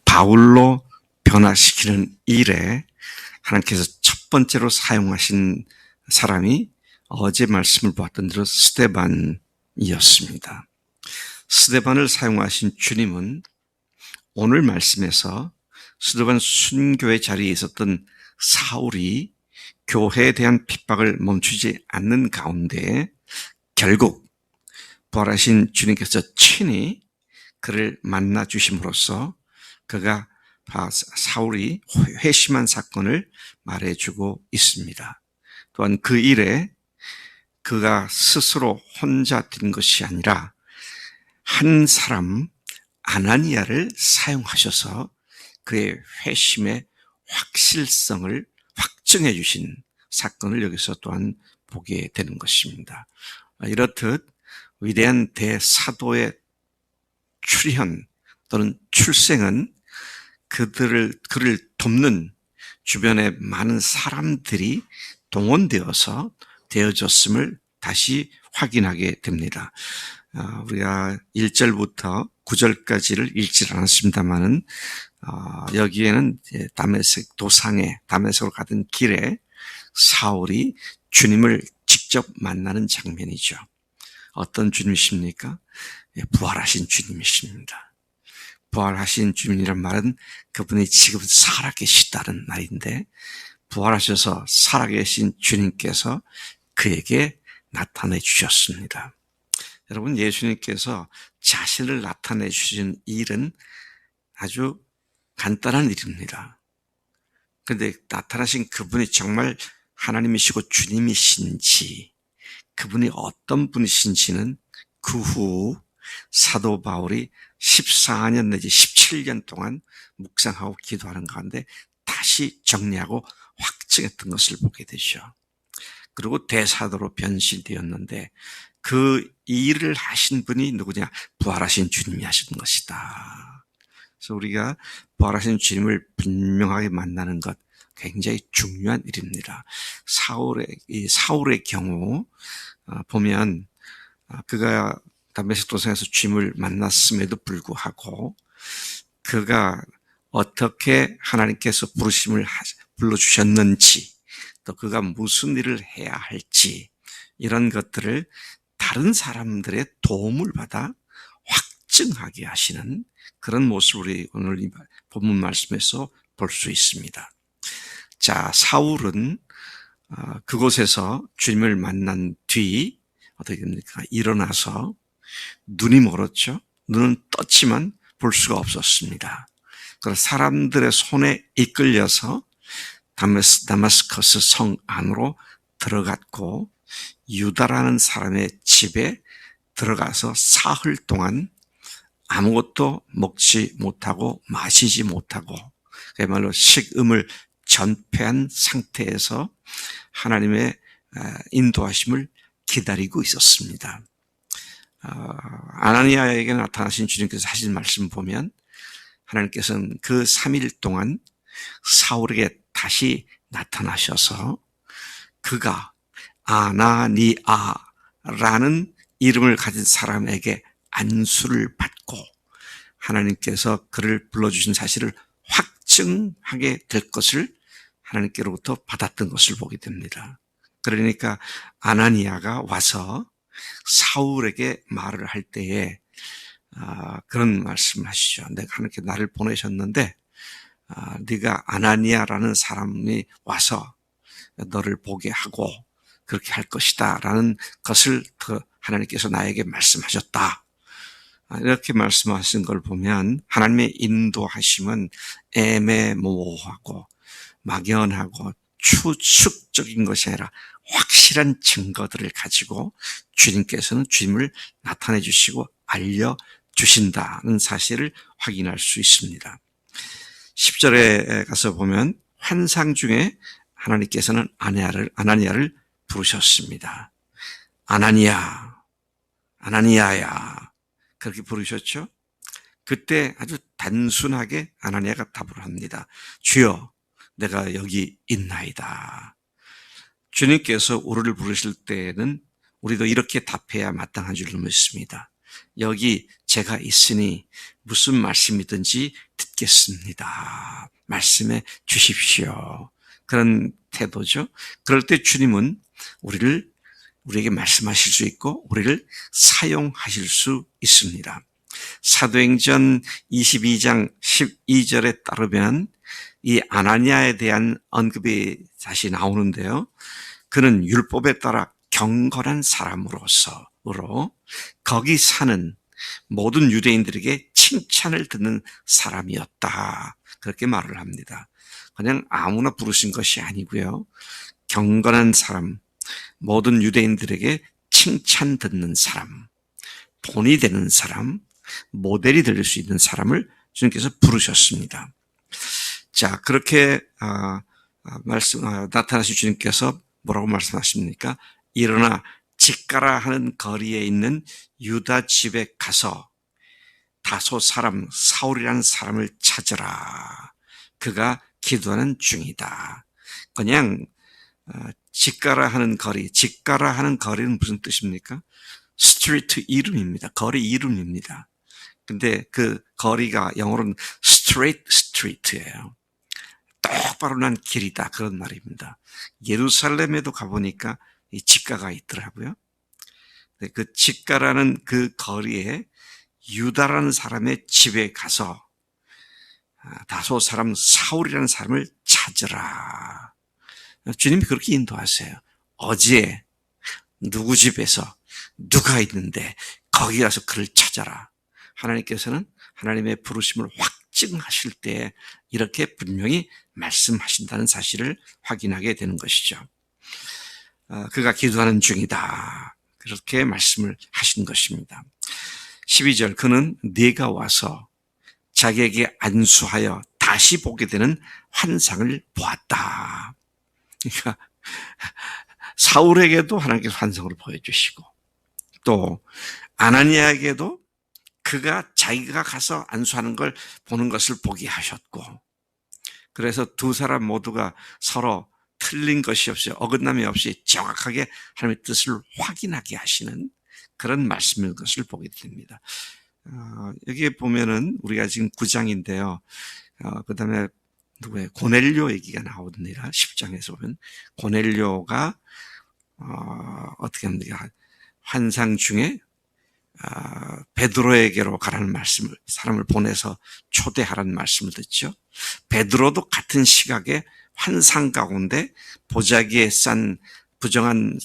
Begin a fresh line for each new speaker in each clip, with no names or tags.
바울로 변화시키는 일에 하나님께서 첫 번째로 사용하신 사람이 어제 말씀을 보았던 대로 스데반이었습니다. 스데반을 사용하신 주님은 오늘 말씀에서 스데반 순교의 자리에 있었던 사울이 교회에 대한 핍박을 멈추지 않는 가운데 결국 부활하신 주님께서 친히 그를 만나 주심으로써 그가 사울이 회심한 사건을 말해주고 있습니다. 또한 그 일에 그가 스스로 혼자 된 것이 아니라 한 사람 아나니아를 사용하셔서 그의 회심의 확실성을 확증해 주신 사건을 여기서 또한 보게 되는 것입니다. 이렇듯 위대한 대사도의 출현 또는 출생은 그를 돕는 주변의 많은 사람들이 동원되어서 되어졌음을 다시 확인하게 됩니다. 우리가 1절부터 9절까지를 읽지 않았습니다만은 여기에는 다메섹 도상에 다메섹으로 가던 길에 사울이 주님을 직접 만나는 장면이죠. 어떤 주님이십니까? 부활하신 주님이십니다. 부활하신 주님이란 말은 그분이 지금 살아계시다는 말인데 부활하셔서 살아계신 주님께서 그에게 나타내 주셨습니다. 여러분, 예수님께서 자신을 나타내 주신 일은 아주 간단한 일입니다. 그런데 나타나신 그분이 정말 하나님이시고 주님이신지 그분이 어떤 분이신지는 그 후 사도 바울이 14년 내지 17년 동안 묵상하고 기도하는 가운데 다시 정리하고 확증했던 것을 보게 되죠. 그리고 대사도로 변신되었는데 그 일을 하신 분이 누구냐? 부활하신 주님이 하신 것이다. 그래서 우리가 부활하신 주님을 분명하게 만나는 것 굉장히 중요한 일입니다. 사울의 경우 보면 그가 다메섹 도상에서 주님을 만났음에도 불구하고 그가 어떻게 하나님께서 부르심을 불러주셨는지 또 그가 무슨 일을 해야 할지 이런 것들을 다른 사람들의 도움을 받아 확증하게 하시는 그런 모습을 우리 오늘 이 본문 말씀에서 볼 수 있습니다. 자, 사울은 그곳에서 주님을 만난 뒤 어떻게 됩니까? 일어나서 눈이 멀었죠. 눈은 떴지만 볼 수가 없었습니다. 그래서 사람들의 손에 이끌려서 다마스커스 성 안으로 들어갔고 유다라는 사람의 집에 들어가서 사흘 동안 아무것도 먹지 못하고 마시지 못하고 그야말로 식음을 전폐한 상태에서 하나님의 인도하심을 기다리고 있었습니다. 아나니아에게 나타나신 주님께서 하신 말씀 보면 하나님께서는 그 3일 동안 사울에게 다시 나타나셔서 그가 아나니아라는 이름을 가진 사람에게 안수를 받고 하나님께서 그를 불러주신 사실을 확증하게 될 것을 하나님께로부터 받았던 것을 보게 됩니다. 그러니까 아나니아가 와서 사울에게 말을 할 때에 그런 말씀하시죠. 내가 하나님께 나를 보내셨는데 네가 아나니아라는 사람이 와서 너를 보게 하고 그렇게 할 것이다 라는 것을 하나님께서 나에게 말씀하셨다. 이렇게 말씀하신 걸 보면 하나님의 인도하심은 애매모호하고 막연하고 추측적인 것이 아니라 확실한 증거들을 가지고 주님께서는 주님을 나타내 주시고 알려주신다는 사실을 확인할 수 있습니다. 10절에 가서 보면 환상 중에 하나님께서는 아나니아를 부르셨습니다. 아나니아, 아나니아야 그렇게 부르셨죠. 그때 아주 단순하게 아나니아가 답을 합니다. 주여 내가 여기 있나이다. 주님께서 우리를 부르실 때에는 우리도 이렇게 답해야 마땅한 줄로 믿습니다. 여기 제가 있으니 무슨 말씀이든지 듣겠습니다. 말씀해 주십시오. 그런 태도죠. 그럴 때 주님은 우리에게 말씀하실 수 있고 우리를 사용하실 수 있습니다. 사도행전 22장 12절에 따르면 이 아나니아에 대한 언급이 다시 나오는데요. 그는 율법에 따라 경건한 사람으로서 거기 사는 모든 유대인들에게 칭찬을 듣는 사람이었다. 그렇게 말을 합니다. 그냥 아무나 부르신 것이 아니고요. 경건한 사람, 모든 유대인들에게 칭찬 듣는 사람, 본이 되는 사람, 모델이 될 수 있는 사람을 주님께서 부르셨습니다. 자, 그렇게 나타나신 주님께서 뭐라고 말씀하십니까? 일어나 직가라 하는 거리에 있는 유다 집에 가서 다소 사람 사울이라는 사람을 찾으라. 그가 기도하는 중이다. 그냥 직가라 하는 거리, 직가라 하는 거리는 무슨 뜻입니까? 스트리트 이름입니다. 거리 이름입니다. 근데 그 거리가 영어로는 straight street예요. 똑바로 난 길이다. 그런 말입니다. 예루살렘에도 가보니까 이 직가가 있더라고요. 그 직가라는 그 거리에 유다라는 사람의 집에 가서 다소 사람 사울이라는 사람을 찾으라. 주님이 그렇게 인도하세요. 어제 누구 집에서 누가 있는데 거기 가서 그를 찾아라. 하나님께서는 하나님의 부르심을 확증하실 때 이렇게 분명히 말씀하신다는 사실을 확인하게 되는 것이죠. 그가 기도하는 중이다. 그렇게 말씀을 하신 것입니다. 12절 그는 네가 와서 자기에게 안수하여 다시 보게 되는 환상을 보았다. 그러니까 사울에게도 하나님께서 환상을 보여주시고 또 아나니아에게도 자기가 가서 안수하는 걸 보는 것을 보게 하셨고 그래서 두 사람 모두가 서로 틀린 것이 없이 어긋남이 없이 정확하게 하나님의 뜻을 확인하게 하시는 그런 말씀인 것을 보게 됩니다. 여기에 보면은 우리가 지금 9장인데요. 그 다음에 누구예요? 고넬료 얘기가 나옵니다. 10장에서 보면 고넬료가 어떻게 합니까? 환상 중에 베드로에게로 가라는 말씀을 사람을 보내서 초대하라는 말씀을 듣죠. 베드로도 같은 시각에 환상 가운데 보자기에 싼 부정한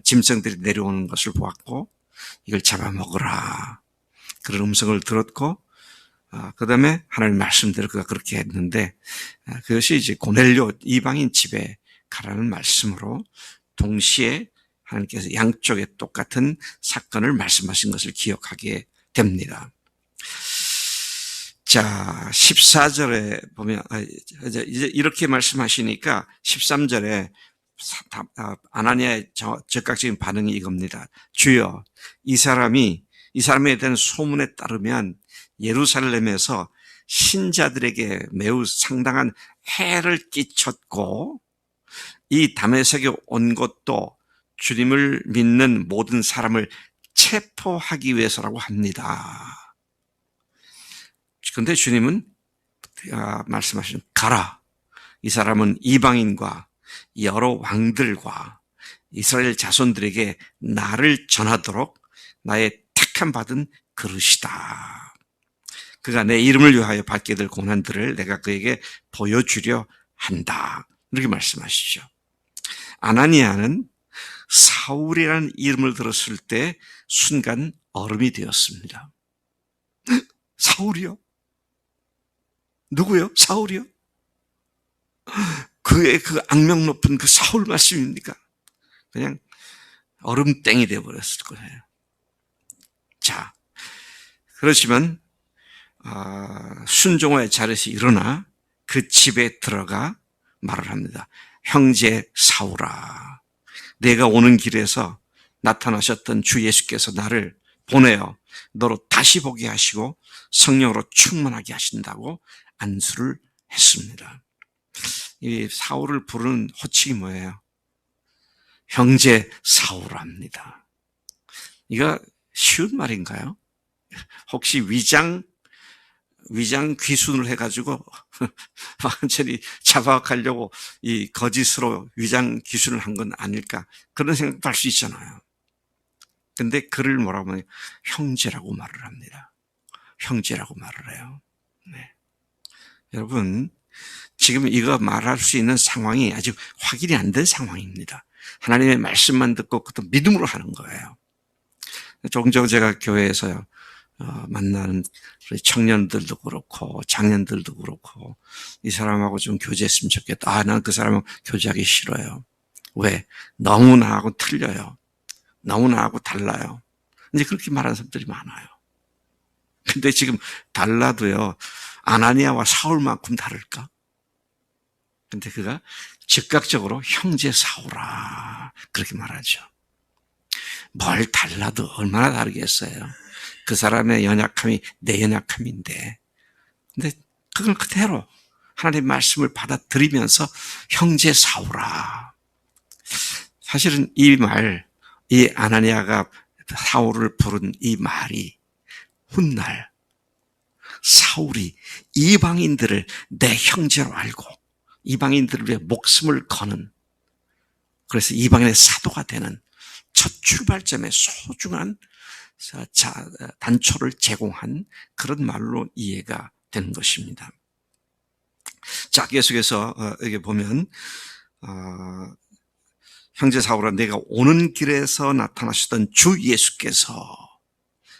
짐승들이 내려오는 것을 보았고 이걸 잡아먹으라. 그런 음성을 들었고 그 다음에 하나님 말씀대로 그가 그렇게 했는데 그것이 이제 고넬료 이방인 집에 가라는 말씀으로 동시에 하나님께서 양쪽에 똑같은 사건을 말씀하신 것을 기억하게 됩니다. 자, 14절에 보면 이제 이렇게 말씀하시니까 13절에 아나니아의 즉각적인 반응이 이겁니다. 주여, 이 사람에 대한 소문에 따르면 예루살렘에서 신자들에게 매우 상당한 해를 끼쳤고 이 다메섹에 온 것도 주님을 믿는 모든 사람을 체포하기 위해서라고 합니다. 그런데 주님은 말씀하시는 가라. 이 사람은 이방인과 여러 왕들과 이스라엘 자손들에게 나를 전하도록 나의 택함 받은 그릇이다. 그가 내 이름을 위하여 받게 될 고난들을 내가 그에게 보여주려 한다. 이렇게 말씀하시죠. 아나니아는 사울이라는 이름을 들었을 때 순간 얼음이 되었습니다. 사울이요? 누구요? 사울이요? 그의 그 악명 높은 그 사울 말씀입니까? 그냥 얼음땡이 되어버렸을 거예요. 자, 그렇지만 순종의 자릇이 일어나 그 집에 들어가 말을 합니다. 형제 사울아, 내가 오는 길에서 나타나셨던 주 예수께서 나를 보내어 너로 다시 보게 하시고 성령으로 충만하게 하신다고 안수를 했습니다. 이 사울을 부르는 호칭이 뭐예요? 형제 사울합니다. 이거 쉬운 말인가요? 혹시 위장 위장 귀순을 해가지고 완전히 잡아가려고 이 거짓으로 위장 귀순을 한 건 아닐까, 그런 생각도 할 수 있잖아요. 근데 그를 뭐라고 하면 형제라고 말을 합니다. 형제라고 말을 해요. 네. 여러분, 지금 이거 말할 수 있는 상황이 아직 확인이 안 된 상황입니다. 하나님의 말씀만 듣고 그것도 믿음으로 하는 거예요. 종종 제가 교회에서요, 만나는 청년들도 그렇고 장년들도 그렇고, 이 사람하고 좀 교제했으면 좋겠다. 난 그 사람하고 교제하기 싫어요. 왜? 너무 나하고 틀려요. 너무 나하고 달라요. 이제 그렇게 말하는 사람들이 많아요. 근데 지금 달라도요, 아나니아와 사울만큼 다를까? 근데 그가 즉각적으로 형제 사울아, 그렇게 말하죠. 뭘 달라도 얼마나 다르겠어요. 그 사람의 연약함이 내 연약함인데. 근데 그걸 그대로 하나님의 말씀을 받아들이면서 형제 사울아. 사실은 이 아나니아가 사울을 부른 이 말이 훗날 사울이 이방인들을 내 형제로 알고 이방인들을 위해 목숨을 거는, 그래서 이방인의 사도가 되는 첫 출발점의 소중한 단초를 제공한 그런 말로 이해가 되는 것입니다. 자, 계속해서 여기 보면 형제 사울아, 내가 오는 길에서 나타나셨던 주 예수께서,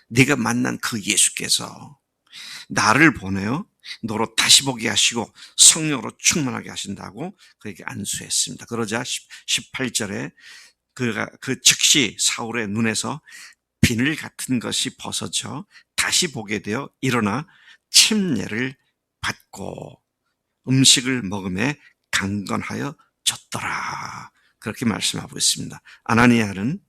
네가 만난 그 예수께서 나를 보내어 너로 다시 보게 하시고 성령으로 충만하게 하신다고 그에게 안수했습니다. 그러자 18절에 그 즉시 사울의 눈에서 비늘 같은 것이 벗어져 다시 보게 되어 일어나 침례를 받고 음식을 먹음에 강건하여 졌더라. 그렇게 말씀하고 있습니다. 아나니아는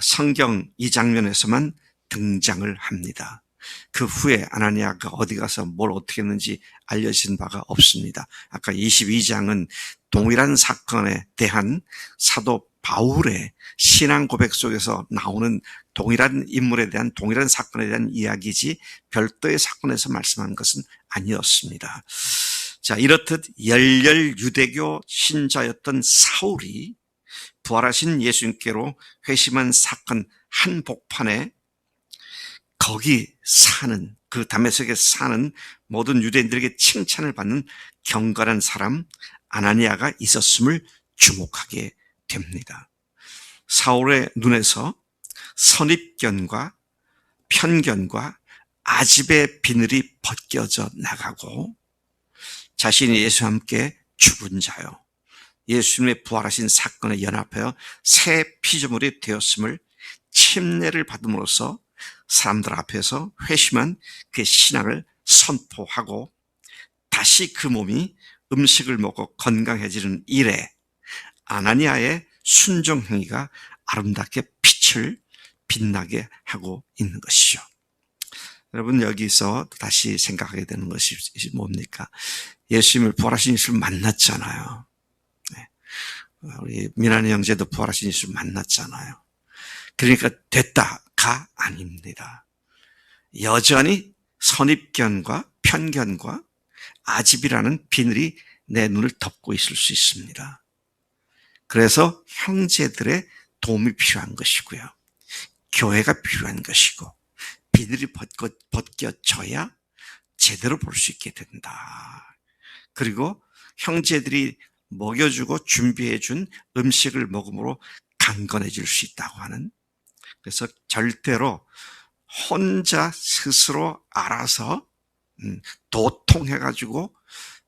성경 이 장면에서만 등장을 합니다. 그 후에 아나니아가 어디 가서 뭘 어떻게 했는지 알려진 바가 없습니다. 아까 22장은 동일한 사건에 대한 사도 바울의 신앙 고백 속에서 나오는 동일한 인물에 대한 동일한 사건에 대한 이야기지 별도의 사건에서 말씀한 것은 아니었습니다. 자, 이렇듯 열렬 유대교 신자였던 사울이 부활하신 예수님께로 회심한 사건 한복판에 거기 사는, 그 다메섹에 사는 모든 유대인들에게 칭찬을 받는 경건한 사람 아나니아가 있었음을 주목하게 됩니다. 사울의 눈에서 선입견과 편견과 아집의 비늘이 벗겨져 나가고 자신이 예수와 함께 죽은 자요, 예수님의 부활하신 사건에 연합하여 새 피조물이 되었음을 침례를 받음으로써 사람들 앞에서 회심한 그 신앙을 선포하고 다시 그 몸이 음식을 먹고 건강해지는 일에 아나니아의 순종 행위가 아름답게 빛을 빛나게 하고 있는 것이죠. 여러분, 여기서 다시 생각하게 되는 것이 뭡니까? 예수님을 부활하신 예수를 만났잖아요. 우리 민환이 형제도 부활하신 예수를 만났잖아요. 그러니까 됐다가 아닙니다. 여전히 선입견과 편견과 아집이라는 비늘이 내 눈을 덮고 있을 수 있습니다. 그래서 형제들의 도움이 필요한 것이고요, 교회가 필요한 것이고, 비늘이 벗겨져야 제대로 볼 수 있게 된다. 그리고 형제들이 먹여주고 준비해준 음식을 먹음으로 강건해질 수 있다고 하는, 그래서 절대로 혼자 스스로 알아서 도통해가지고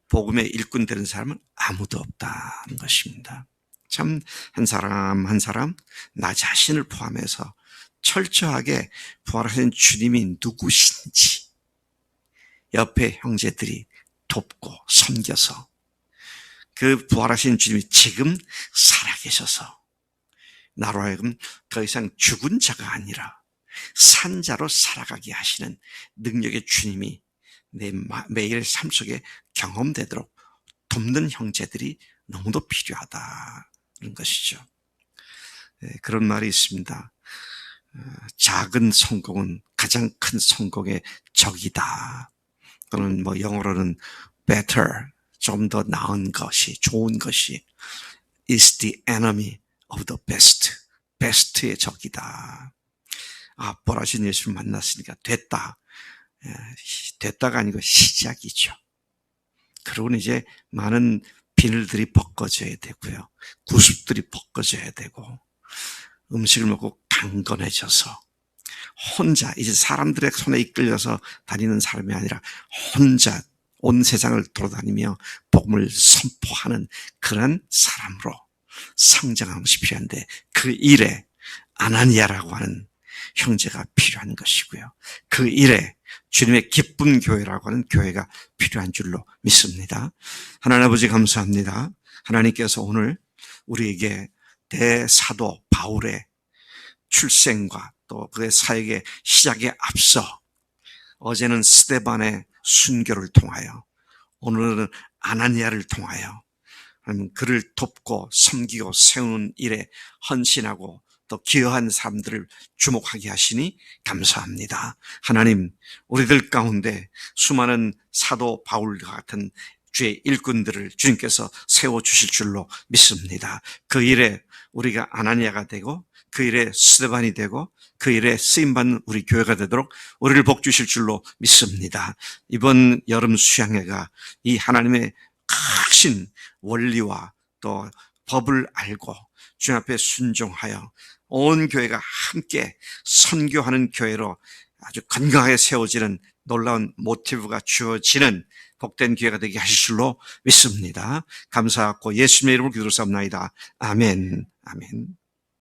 복음의 일꾼 되는 사람은 아무도 없다는 것입니다. 참 한 사람 한 사람 나 자신을 포함해서 철저하게 부활하신 주님이 누구신지 옆에 형제들이 돕고 섬겨서 그 부활하신 주님이 지금 살아계셔서 나로 하여금 더 이상 죽은 자가 아니라 산 자로 살아가게 하시는 능력의 주님이 내 매일 삶 속에 경험되도록 돕는 형제들이 너무도 필요하다는 것이죠. 그런 말이 있습니다. 작은 성공은 가장 큰 성공의 적이다. 또는 뭐 영어로는 better, 좀 더 나은 것이, 좋은 것이 is the enemy of the best. best의 적이다. 아, 부활하신 예수를 만났으니까 됐다. 됐다가 아니고 시작이죠. 그러고는 이제 많은 비늘들이 벗겨져야 되고요. 구습들이 벗겨져야 되고, 음식을 먹고 강건해져서 혼자 이제 사람들의 손에 이끌려서 다니는 사람이 아니라 혼자 온 세상을 돌아다니며 복음을 선포하는 그런 사람으로 성장하는 것이 필요한데, 그 일에 아나니아라고 하는 형제가 필요한 것이고요. 그 일에 주님의 기쁜 교회라고 하는 교회가 필요한 줄로 믿습니다. 하나님 아버지 감사합니다. 하나님께서 오늘 우리에게 대사도 바울의 출생과 또 그의 사역의 시작에 앞서 어제는 스데반의 순교를 통하여, 오늘은 아나니아를 통하여 그를 돕고 섬기고 세우는 일에 헌신하고 또 기여한 사람들을 주목하게 하시니 감사합니다. 하나님, 우리들 가운데 수많은 사도 바울과 같은 주의 일꾼들을 주님께서 세워주실 줄로 믿습니다. 그 일에 우리가 아나니아가 되고, 그 일에 스데반이 되고, 그 일에 쓰임받는 우리 교회가 되도록 우리를 복주실 줄로 믿습니다. 이번 여름 수양회가 이 하나님의 크신 원리와 또 법을 알고 주님 앞에 순종하여 온 교회가 함께 선교하는 교회로 아주 건강하게 세워지는 놀라운 모티브가 주어지는 복된 기회가 되게 하실 줄로 믿습니다. 감사하고 예수님의 이름으로 기도를 삼나이다. 아멘. 아멘.